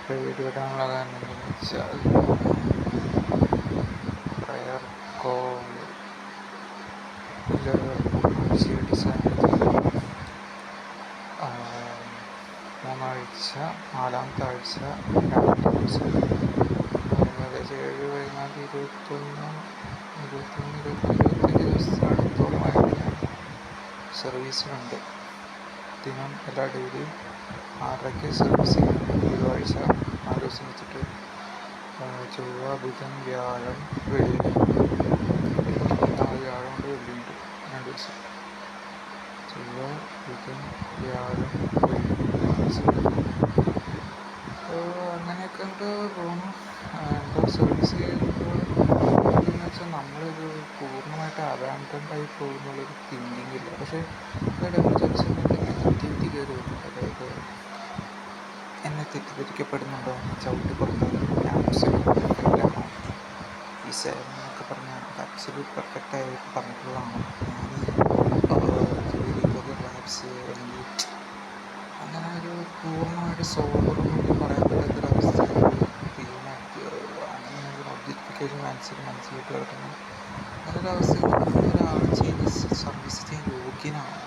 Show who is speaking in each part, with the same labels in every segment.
Speaker 1: Video ഇടാനുള്ള കാരണം എന്താണെന്ന് വെച്ചാൽ പ്രയർ കോൾ ഡിസൈൻ മൂന്നാഴ്ച, നാലാമത്തെ ആഴ്ച, രണ്ടാമത്തെ ദിവസം ഏകദേശം 7, 14, 21 ദിവസത്തോളമായിട്ട് ഞാൻ സർവീസിലുണ്ട്. ദിനം എല്ലാ ഡെയിലിയും 6:30 സർവീസ് ചെയ്യുന്നുണ്ട്. ബുധനാഴ്ച 4 ദിവസം വെച്ചിട്ട്, ചൊവ്വ, ബുധൻ, വ്യാഴം, വെള്ളി, വ്യാഴം കൊണ്ട് വെള്ളിയുണ്ട് 2 ദിവസം. ചൊവ്വ, ബുധൻ, വ്യാഴം, വെള്ളി 2 ദിവസം. അങ്ങനെയൊക്കെ ഉണ്ട് പോകുന്നു. എന്താ സർവീസ് ചെയ്യുമ്പോൾ എന്താണെന്ന് വെച്ചാൽ നമ്മളിത് പൂർണ്ണമായിട്ട് അബാൻഡൻഡായി പോകുന്നുള്ളൊരു തിങ്കിങ് ഇല്ല. പക്ഷേ ഇടയ്ക്ക് ചില സമയത്ത് നെഗറ്റിവിറ്റി കയറി വരുന്നുണ്ട്. അതായത് എന്നെ തെറ്റിദ്ധരിക്കപ്പെടുന്നുണ്ടോ, ചവിട്ടി പുറത്താകുന്നു, ആബ്സല്യൂട്ട് പെർഫെക്റ്റ് ആണോ ഈ സേവനം എന്നൊക്കെ പറഞ്ഞാൽ ആബ്സല്യൂട്ട് പെർഫെക്റ്റ് ആയിട്ട് പറഞ്ഞിട്ടുള്ളതാണ്. ഞാൻ ലാബ്സ് അല്ലെങ്കിൽ അങ്ങനെ ഒരു പൂർണ്ണമായിട്ട് സോബറൊന്നും പറയാൻ പറ്റാത്തൊരവസ്ഥ അങ്ങനെ ഒരു ഒബ്ജക്റ്റിഫിക്കേഷൻ മനസ്സിലിട്ട് കിടക്കുന്നു. അങ്ങനൊരവസ്ഥയിൽ ഒരാൾ ചെയ്ത് സർവീസ് ചെയ്യാൻ യോഗ്യനാണ്.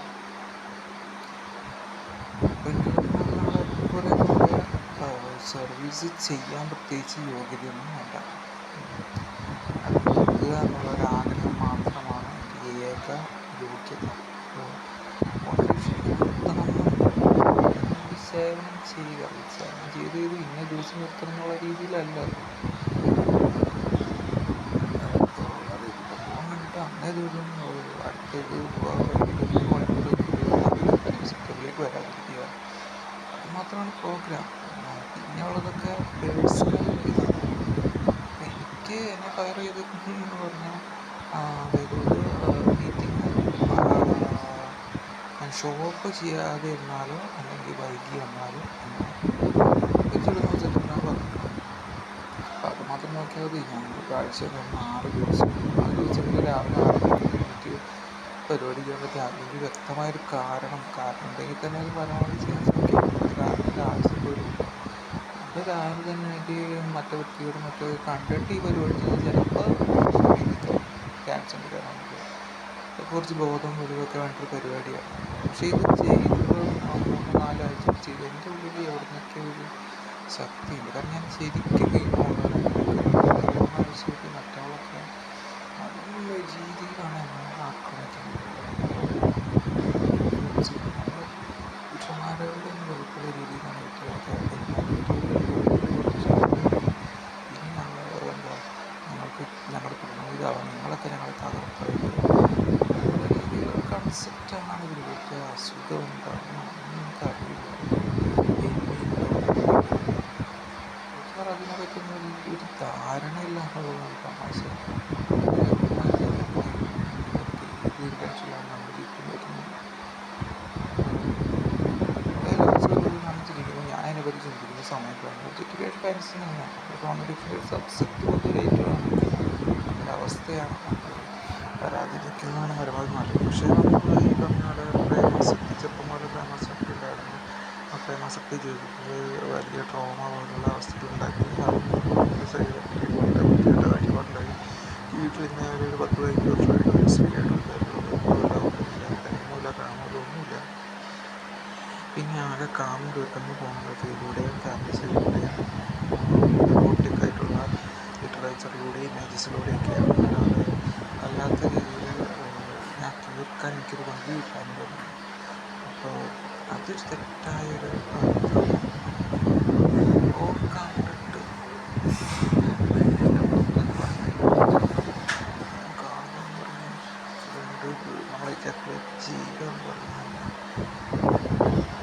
Speaker 1: സർവീസ് ചെയ്യാൻ പ്രത്യേകിച്ച് യോഗ്യതയൊന്നും വേണ്ട. അത് കൊടുക്കുക എന്നുള്ളൊരാഗ്രഹം മാത്രമാണ് എൻ്റെ ഏക യോഗ്യത. സേവനം ചെയ്യുക, സേവനം ചെയ്ത് ഇന്ന ദിവസം നിർത്തണം എന്നുള്ള രീതിയിലല്ല. അത് വേണ്ടിയിട്ട് അന്നേ ദിവസം അടുത്തത് സെക്ടറിലേക്ക് വരാതിരിക്കുക, അത് മാത്രമാണ് പ്രോഗ്രാം. പിന്നെയുള്ളതൊക്കെ പേഴ്സണൽ ഇതാണ്. എനിക്ക് എന്നെ ഫയർ ചെയ്തിട്ടുണ്ടെന്ന് പറഞ്ഞാൽ അതായത് ഒരു മീറ്റിംഗ് ഞാൻ ഷോ അപ്പ് ചെയ്യാതെ ഇരുന്നാലോ അല്ലെങ്കിൽ വൈകി വന്നാലോ വെച്ചിടുന്ന പറഞ്ഞിട്ടുണ്ട്. അപ്പം അത് മാത്രം നോക്കിയാൽ മതി. ഞാൻ ആഴ്ച 6 ദിവസങ്ങളിൽ രാവിലെ 6 മണിക്ക് എനിക്ക് പരിപാടി ചെയ്യാൻ പറ്റിയ അതിൻ്റെ വ്യക്തമായൊരു കാരണം ഉണ്ടെങ്കിൽ തന്നെ അത് പരമാവധി ചെയ്യാൻ ശ്രമിക്കും. കാരണത്തിൻ്റെ ആവശ്യം വരും. അപ്പോൾ രാവിലെ തന്നെ എനിക്ക് മറ്റേ വ്യക്തിയോട് മറ്റേ കണ്ടിട്ട് ഈ പരിപാടി ചെയ്ത് ചിലപ്പോൾ ക്യാൻസർ വരാൻ പറ്റും. കുറച്ച് ബോധം വലുതൊക്കെ വേണ്ടൊരു പരിപാടിയാണ്. പക്ഷേ ഇത് ചെയ്തപ്പോൾ 3-4 ആഴ്ച ചെയ്ത് എൻ്റെ ഉള്ളിൽ എവിടെ നിന്നൊക്കെ ഒരു ശക്തിയുണ്ട്. കാരണം ഞാൻ ശരിക്കും ആവശ്യമായിട്ട് മറ്റവളൊക്കെ നല്ല രീതിയിലാണ് എന്നെ ആക്രമിക്കുന്നത്. പുരുഷന്മാരോട് വെറുപ്പുള്ള രീതിയിലാണ് വീട്ടിലൊക്കെ ഇനി ഞങ്ങൾക്ക് ഞങ്ങളുടെ കുടുംബീതാവാം, നിങ്ങളൊക്കെ ഞങ്ങളെ തകർത്തറിയുന്നത് എന്നുള്ള രീതിയിലുള്ള കൺസെപ്റ്റാണ് ഇതിൽ. വലിയ അസുഖം ഉണ്ടാകുന്ന നിങ്ങൾക്ക് അറിയില്ല. അതിനെ പറ്റുന്ന ഒരു ധാരണയില്ല എന്നുള്ളതാണ് തമാശ. ഏത് ഇൻറ്റൻഷനിലാണ് നമ്മൾ ചുറ്റും ചിന്തിക്കുന്നത്. ഞാൻ അതിനെപ്പറ്റി ചിന്തിക്കുന്ന സമയത്താണ് ഒബ്ജക്റ്റിഫിക്കേഷൻ ഫാൻസ് തന്നെയാണ്. കോൺട്രഡിക്ഷൻ സബ്സെക്ട് കൊണ്ടൊരേറ്റമാണ് ഒരവസ്ഥയാണ്. വരാതിരിക്കുന്നതാണ് പരമാവധി നല്ലത്. പക്ഷേ നമ്മൾ ഈ പറഞ്ഞ പോലെ പ്രേമാസക്തി, ചെറുപ്പം പോലെ പ്രേമാസക്തി ഉണ്ടായിരുന്നു. ആ പ്രേമാസക്തി ജീവിതത്തിൽ വലിയ ട്രോമ പോലുള്ള അവസ്ഥകളുണ്ടാക്കി. കാഴ്ചപ്പാടുണ്ടായി. വീട്ടിൽ ഇന്ന് ഒരു 10-15 വർഷമായിട്ട് സ്ത്രീയായിട്ടുള്ള പ്രേമമില്ല, കാമമില്ല. പിന്നെ ആകെ കാമം തീർക്കുന്നു ഫോണുകളിലൂടെയും ഫാമിലീസിലൂടെയും റോബോട്ടിക്കായിട്ടുള്ള ലിറ്ററേച്ചറിലൂടെയും ഇമേജസിലൂടെയൊക്കെയാണ്. അല്ലാത്ത രീതിയിൽ ഞാൻ തീർക്കാൻ എനിക്കൊരു വഴിയില്ല എന്നുള്ളത്. അപ്പോൾ അതൊരു തെറ്റായൊരു ഓർക്കാൻ വേണ്ടിയിട്ട് കാണുന്നതെന്ന് പറഞ്ഞാൽ നമ്മളെ ചെയ്യുക എന്ന് പറഞ്ഞാൽ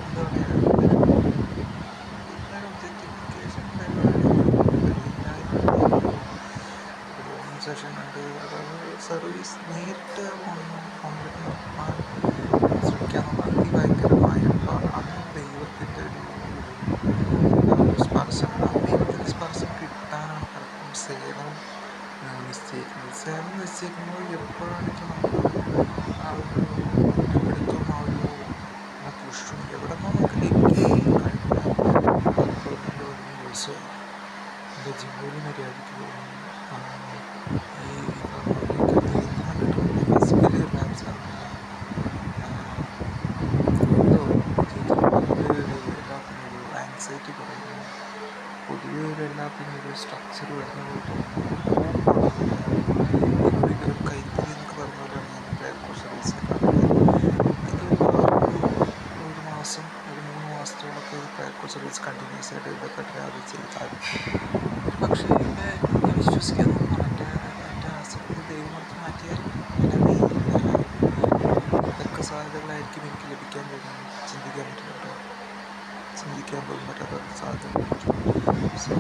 Speaker 1: എന്താ പറയുക, ഒബ്ജക്റ്റിഫിക്കേഷൻ സെഷൻ ഉണ്ട്. അതായത് സർവീസ് നേരിട്ട് കൊണ്ടിട്ട് നിർത്താൻ ശ്രമിക്കാമെന്നുള്ള അതിഭയങ്കരമായ അന്ന് ദൈവത്തിൻ്റെ ഒരു സ്പർശനം, ദൈവത്തിൻ്റെ സ്പർശം കിട്ടാനാണ് പലപ്പോഴും സേവനം നിശ്ചയിക്കുന്നത്. സേവനം നിശ്ചയിക്കുമ്പോൾ എപ്പോഴാണെങ്കിലും നമുക്ക് ആ ഒരു എടുത്തും ആ ഒരു പുഷും എവിടെ നിന്നോ നമുക്ക് ലഭിക്കുകയും കഴിഞ്ഞ 10-15 യൂസ് പൊതുവെ എല്ലാത്തിനും ഒരു സ്ട്രക്ചർ വരുന്ന പോലെ തോന്നുന്നു. ഇതിനൊരിക്കലും കൈത്തറി എന്നൊക്കെ പറഞ്ഞ പോലെയാണ് ഞാൻ ബാക്ക്വേർഡ് സർവീസിനെ കാണുന്നത്. ഇത് ഒരു മാസം ഒരു 3 മാസത്തോളമൊക്കെ ഈ ബാക്ക്വേർഡ് സർവീസ് കണ്ടിന്യൂസ് ആയിട്ട് ഇതൊക്കെ ട്രാവൽ ചെയ്തായിരുന്നു. ഒരു പക്ഷേ ഇവിടെ ഞാൻ വിശ്വസിക്കുന്നത് എൻ്റെ ആസക്തി ദൈവമാക്കി മാറ്റിയാൽ എന്തൊക്കെ സാധ്യതകളായിരിക്കും എനിക്ക് ലഭിക്കാൻ പോകുന്നത് ചിന്തിക്കാൻ പറ്റുന്നുണ്ടോ? ചിന്തിക്കാൻ പോലും പറ്റാത്ത സാധ്യതകൾ. സോ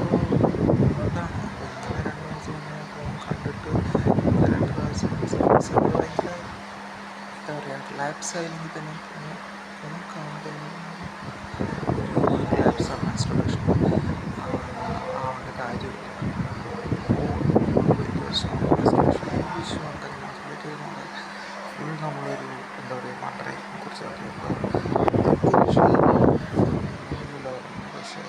Speaker 1: അതാണ് അപ്പോൾ ഇന്നലെ 2 ദിവസം മുന്നേ ഫോൺ കണ്ടിട്ട് 2 പ്രാവശ്യം സർവീസ് ഭയങ്കര എന്താ പറയുക ലാപ്സ് ആയില്ലെങ്കിൽ തന്നെ ഫോൺ കാണുമ്പോൾ ഒരു ലാപ്സാണ് ഇൻസ്ട്രൊഡക്ഷൻ ആവേണ്ട കാര്യമില്ല. വലിയ ഇഷ്യൂ ഉണ്ടെങ്കിൽ അതിലേക്ക് ഫുൾ നമ്മളൊരു എന്താ പറയുക മണ്ടറേക്കിനെ കുറിച്ച് അറിയുമ്പോൾ പക്ഷേ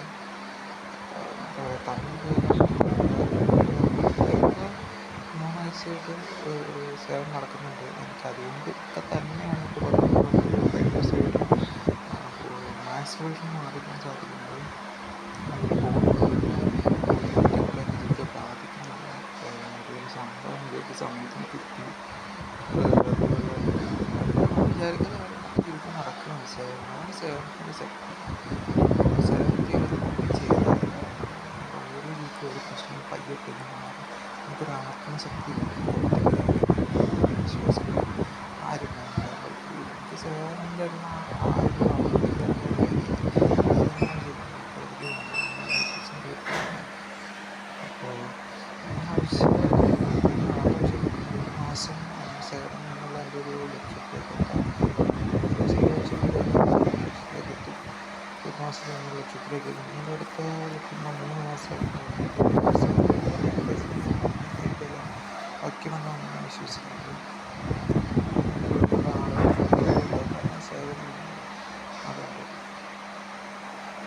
Speaker 1: മൂന്നാഴ്ചയായിട്ട് സേവനം നടക്കുന്നുണ്ട്. എനിക്ക് അതുകൊണ്ട് ഇപ്പം തന്നെയാണ് ഇപ്പോൾ മാത്സ് സൊല്യൂഷൻ മാറിക്കാൻ സാധിക്കുന്നത്. ജീവിതത്തെ ബാധിക്കുന്നില്ല. ഒരു സംഭവം ഇതിലേക്ക് സമയത്തിന് കിട്ടി. വിചാരിക്കുന്ന കാര്യങ്ങളൊക്കെ ജീവിതം നടക്കുന്നുണ്ട്. സേവനത്തിൻ്റെ സേവനത്തിൽ ചെയ്താൽ ഓരോ വീട്ടിലും ഒരു പ്രശ്നം പയ്യെ പിന്നെ മാറും. നമുക്കൊരു ആത്മശക്തി വിശ്വാസിക്കും ആരും എനിക്ക് സേവനം തരുന്ന അപ്പോൾ ആവശ്യം മാസം സേവനം എന്നുള്ള എൻ്റെ ഒരു ലക്ഷ്യത്തിലേക്ക് എത്താം. ലക്ഷ്യത്തിലേക്ക് ഒരു മാസം എന്നുള്ള ലക്ഷ്യത്തിലേക്ക് നിങ്ങളുടെ അടുത്ത 3 മാസം ഐക്യമെന്നാണ് ഞാൻ വിശ്വസിക്കുന്നത്.